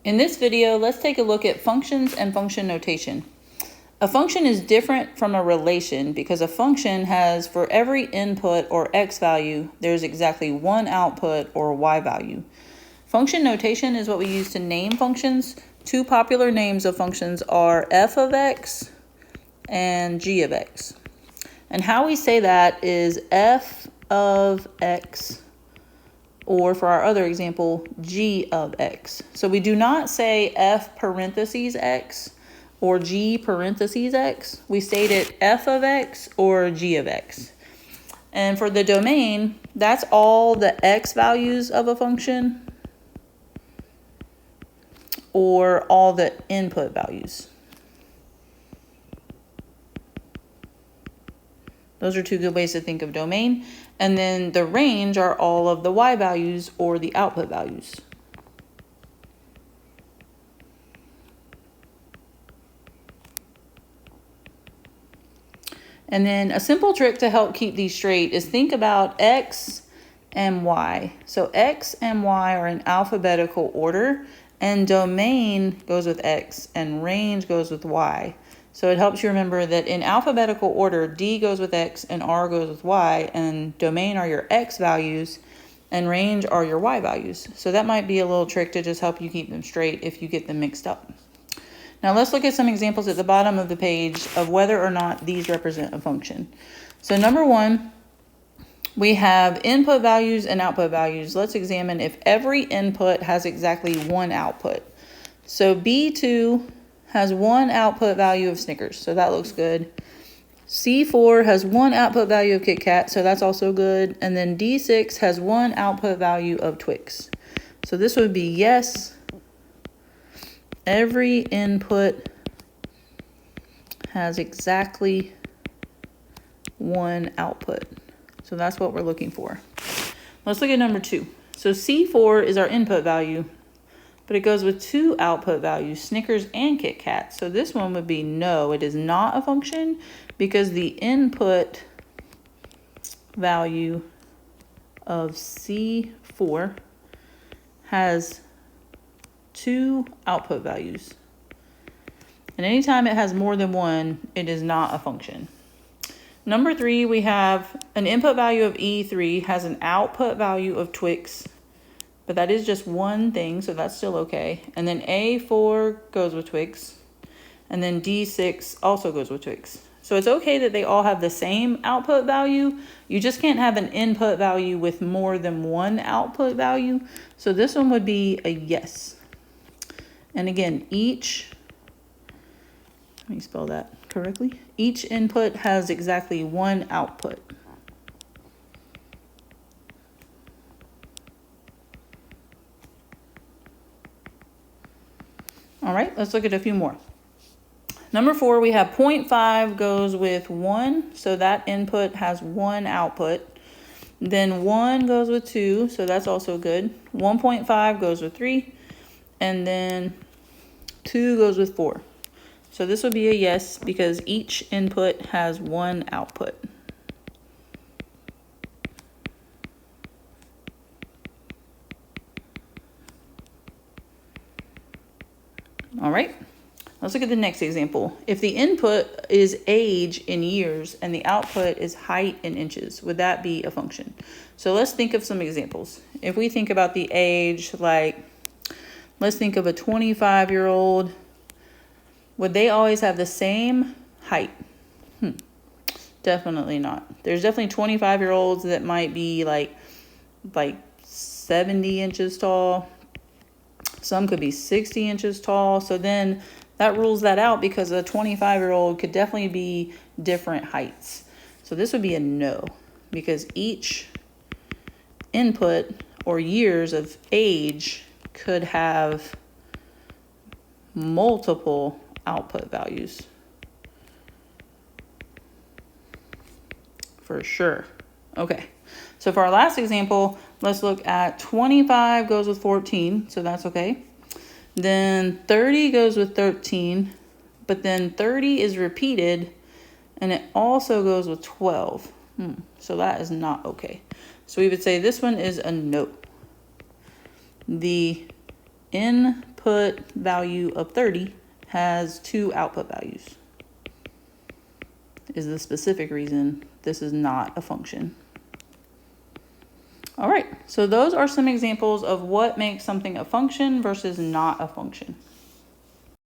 In this video, let's take a look at functions and function notation. A function is different from a relation because a function has, for every input or x value, there's exactly one output or y value. Function notation is what we use to name functions. Two popular names of functions are f of x and g of x. And how we say that is f of x, or for our other example, g of x. So we do not say f parentheses x or g parentheses x. We state it f of x or g of x. And for the domain, that's all the x values of a function or all the input values. Those are two good ways to think of domain. And then the range are all of the y values or the output values. And then a simple trick to help keep these straight is think about x and y. So x and y are in alphabetical order, and domain goes with x and range goes with y. So it helps you remember that in alphabetical order, D goes with X and R goes with Y, and domain are your X values and range are your Y values. So that might be a little trick to just help you keep them straight if you get them mixed up. Now let's look at some examples at the bottom of the page of whether or not these represent a function. So number one, we have input values and output values. Let's examine if every input has exactly one output. So B2 has one output value of Snickers, so that looks good. C4 has one output value of Kit Kat, so that's also good. And then D6 has one output value of Twix. So this would be yes, every input has exactly one output. So that's what we're looking for. Let's look at number two. So C4 is our input value, but it goes with two output values, Snickers and Kit Kat. So this one would be no, it is not a function because the input value of C4 has two output values. And anytime it has more than one, it is not a function. Number three, we have an input value of E3 has an output value of Twix, but that is just one thing, so that's still okay. And then A4 goes with Twix, and then D6 also goes with Twix. So it's okay that they all have the same output value. You just can't have an input value with more than one output value. So this one would be a yes. And again, let me spell that correctly. Each input has exactly one output. All right, let's look at a few more. Number four, we have 0.5 goes with 1, so that input has one output. Then 1 goes with 2, so that's also good. 1.5 goes with 3, and then 2 goes with 4. So this would be a yes because each input has one output. All right, let's look at the next example. If the input is age in years and the output is height in inches, would that be a function? So let's think of some examples. If we think about the age, like let's think of a 25-year-old, would they always have the same height? Definitely not. There's definitely 25-year-olds that might be like 70 inches tall. Some could be 60 inches tall. So then that rules that out because a 25-year-old could definitely be different heights. So this would be a no because each input or years of age could have multiple output values. For sure. Okay. So for our last example, let's look at 25 goes with 14, so that's okay. Then 30 goes with 13, but then 30 is repeated, and it also goes with 12. So that is not okay. So we would say this one is a no. The input input value of 30 has 2 output values is the specific reason this is not a function. All right, so those are some examples of what makes something a function versus not a function.